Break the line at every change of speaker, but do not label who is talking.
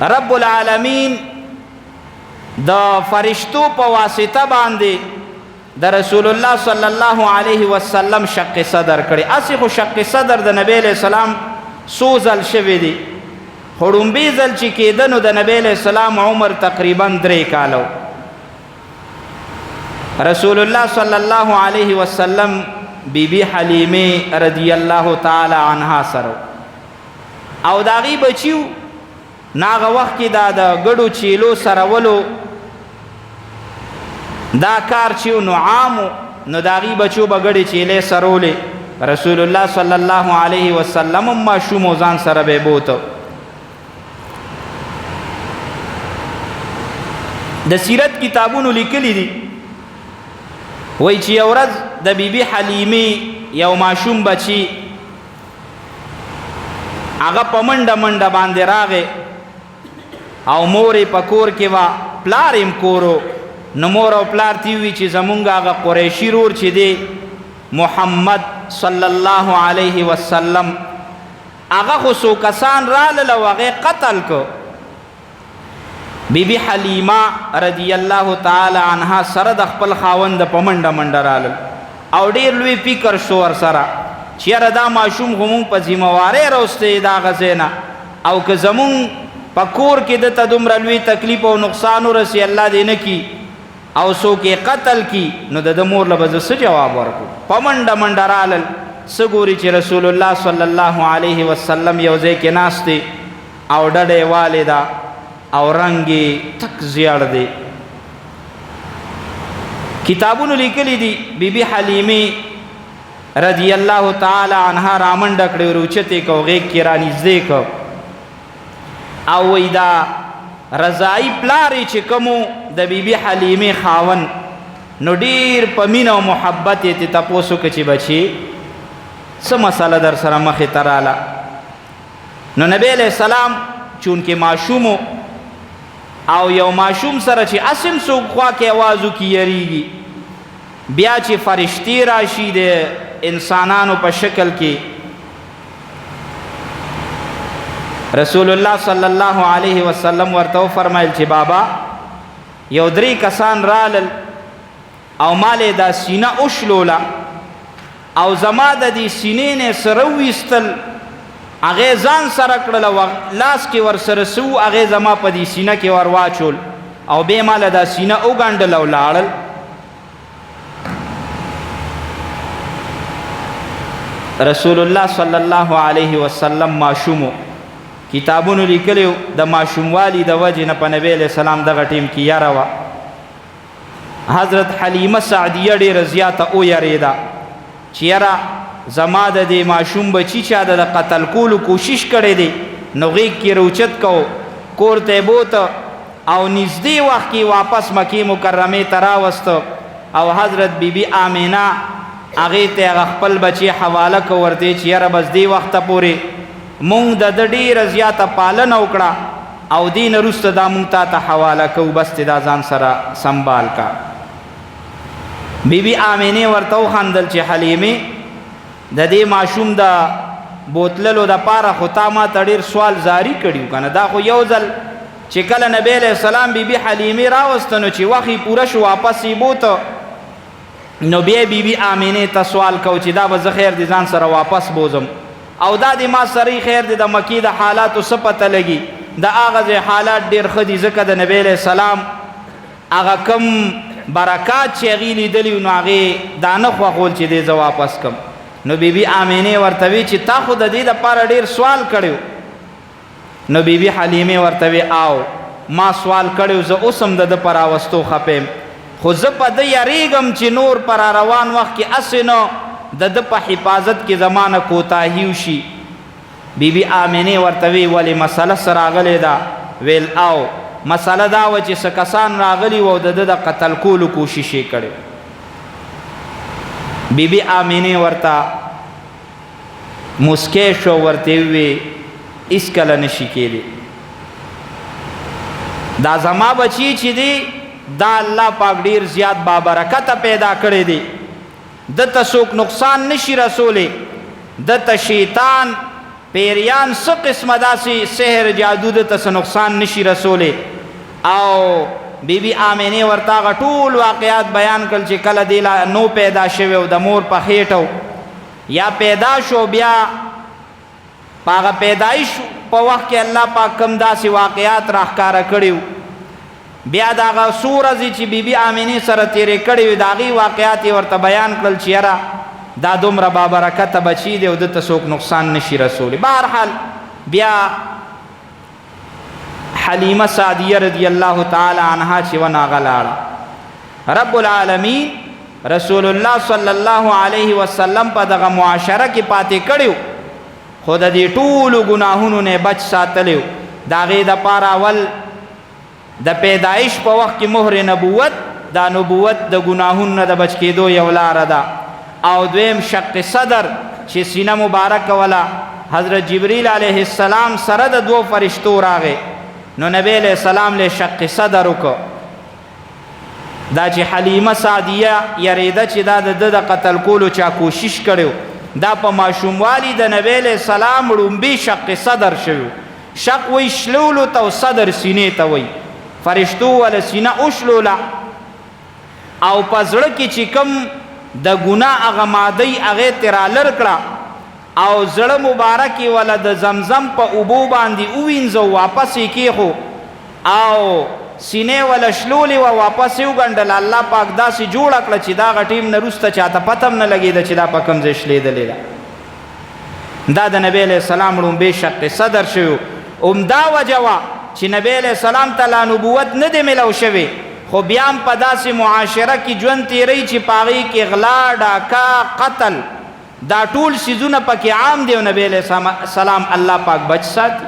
رب العالمین د فرشتو په واسطه باندې د رسول الله صلی الله علیه وسلم شق صدر کړي. اسی خو شق صدر د نبی علیہ السلام سوزل شوی دی، خړومبي ځل چې کېده نو د نبی علیہ السلام عمر تقریبا 3 کالو. رسول الله صلی الله علیه وسلم بی بی حلیمه رضی الله تعالی عنها سره او داغي بچیو ناغه وخت کې دا د ګډو چیلو سره ولو دا کار چې نو عامو نو داغي بچو بغړې چیلې سرولې. رسول الله صلی الله علیه وسلم ما شوم ځان سره به بوته. د سیرت کتابونو لیکلي دي وای چې ورځ د بیبي حلیمه یو ماشوم بچي هغه په منډه منډه باندې راغې او مورې په کور کې وا پلار یې کورو. نو مور او پلار تی وی چې زمونږ هغه قریشي رور چې دی محمد صلی الله علیه وسلم هغه خو څو کسان راغلل او هغه قتل کو. بیبي حلیمه رضی الله تعالی عنها سره د خپل خاوند په منډه منډه راغلل او ډیر لوی فکر شو ور سره چې یاره دا ماشوم خو مونږ په ذمہوارۍ راوستی د هغه ځای نه او که زمونږ په کور کې دته دومره لوی تکلیف او نقصان ورسي الله دې نه کي او څوک یې قتل کی نو د مور له به زه څه جواب ورکړو. په منډه منډه رالل څه ګوري چې رسول الله صلی الله علیه وسلم یو ځای کې ناست دی او ډډې والې ده او رنگ یې تک زیړ دی. کتابونو لیکلي دي بیبي حلیمه رضی الله تعالی عنها رامنډه کړې روچتې کو غېږ کې رانږدې کو او وی دا رضائی پلاری چې کومو د بیبي حلیمه خاون نو ډیر په مینه او محبت یې تپوسو کې چې بچي څه مسله در سره مخې ته راله. نو نبی علیہ السلام چونکې ماشومو او یو ماشوم سره چې اسم څوک خوا کې आवाज وکړي یریږي بیا چې فرشتي راشي د انسانانو په شکل کې رسول الله صلی الله علیه وسلم ورته فرمایل چې بابا یو 3 کسان رالل او مالې دا سینه اوشلوله او زما د دې سینې نه سره ویستل هغه ځان سره کړل او لاس کې ور سره سو هغه زما په دې سینه کې ور واچول او به مال دا سینه وګاندل او لاړل. رسول الله صلی الله علیه وسلم ماشومو کتابونو لیکلو د ماشوموالي د وجه نه په نبی علیہ السلام دغه ټیم کې یاره وه. حضرت حلیمه سعدیه ډېره زیاته ویرېده چې یاره زما د دې ماشوم بچي چا د قتل کولو کوشش کړی دی نو غېږ کې روچت کو کور ته بوته او نږدې وخت کې واپس مکې مکرمې ته راوسته او حضرت بیبي آمینه هغې ته هغه خپل بچی حواله کو ورته چې یاره بس دې وخته پورې مونږ د ډېره زیاته پالنه وکړه او دې نه وروسته دا مونږ تا ته حواله کوو بس ته دا ځان سره سنبال کا. بیبي آمینې ورته وخندل چې حلیمې د دې ماشوم د بوتللو دپاره خو تا ما ته ډېر سوال زاری کړي که نه دا خو یو ځل چې کله نبی علیہ السلام بیبي حلیمې راوسته نو چې وخت یې پوره شو واپس یې بوته نو بیا بیبي آمینې ته سوال کو چې دا به زه خیر دې ځان سره واپس بوزم او دا د ما سره خیر دې د مکې د حالاتو څه پته لګي د هغه ځای حالات ډېر ښه دي ځکه د نبی علیہ السلام هغه کم برکات چې هغې لیدلي نو هغې دا نه خوښول چې دې زه واپس کم. نو بیبي آمینې ورته وی چې تا خو د دې دپاره ډېر سوال کړی نو بیبي حلیمې ورته وی آو ما سوال کړی زه اوس هم د ده په راوستو خفه یم خو زه په ده یریږم چې نور په را روان وخت کې هسې نه د ده په حفاظت کې زما نه کوتاهي وشي. بیبي آمینې ورته وی ولې مسله څه راغلې ده ویل او مسله دا وه چې څه کسان راغلي و او د ده د قتل کولو کوشش یې کړی. بیبي آمینې ورته مسکی شو ورته وی هېڅکله نشي کېدی دا زما بچي چې دی دا الله پاک ډیر زیات بابرکته پیدا کړی دی دته څوک نقصان نشي رسولی دته شیطان پیریان څه قسمه داسې سحر جادو د ته څه نقصان نشي رسولی. او بی بی آمینې ورته هغه ټول واقعات بیان کړل چې کله دی لا نو پیدا شوی او د مور په خېټه یا پیدا شو، بیا په هغه پیدایش په وخت کې الله پاک کوم داسې واقعات راښکاره کړي، بیا د هغه څو ورځې چې بی بی آمینې سره تېرې کړې وي د هغې واقعات یې ورته بیان کړل چې یاره دا دومره بابرکته بچی دی او ده ته څوک نقصان نشي رسولی. بهرحال بیا حلیمه سعدیه رضی الله تعالی عنها چې ونه هغه لاړه. رب العالمین رسول الله صلی الله علیه وسلم په دغه معاشره کې پاتې کړی و، خو د دې ټولو ګناهونو نه بچ ساتلی و. د هغې دپاره اول د پیدایش په وخت کې مهر نبوت، دا نبوت د ګناهونو نه د بچ کېدو یو لاره ده. او دویم شق صدر چې سینه مبارک ولا حضرت جبریل علیه السلام سره د دوو فرشتو راغی، نو نبی علیہ السلام له شق صدر وکړو. دا چې حلیمه سعدیه یریده چې دا د ده د قتل کولو چا کوشش کړی، دا په ماشوموالي د نبی علیہ السلام ړومبي شق صدر شوی. شق وی شلولو ته او صدر سینې ته وی. فرشتو ولا سینه وشلوله او په زړه کې چې کوم د ګناه هغه مادی هغې ترې رالر کړه او زړه مبارک یې ولا د زمزم په اوبو باندې ووینځه واپس یې کېښو او سینې ولا شلولې وه واپس یې وګنډله. الله پاک داسې جوړه کړه چې دا هغه ټیم نه وروسته چاته پته هم نه لګېده چې دا په کوم ځای شلېدلې ده. دا د نبی علیہ السلام ړومبی شق صدر شوی. همدا وجه وه چې نبی علیہ السلام ته لا نبوت نه دی میلو شوی، خو بیا هم په داسې معاشره کې ژوند تېروي چې په هغې کې غلا، ډاکه، قتل دا ټول څیزونه پکې عام دی او نبی علیہ السلام الله پاک بچ ساتي.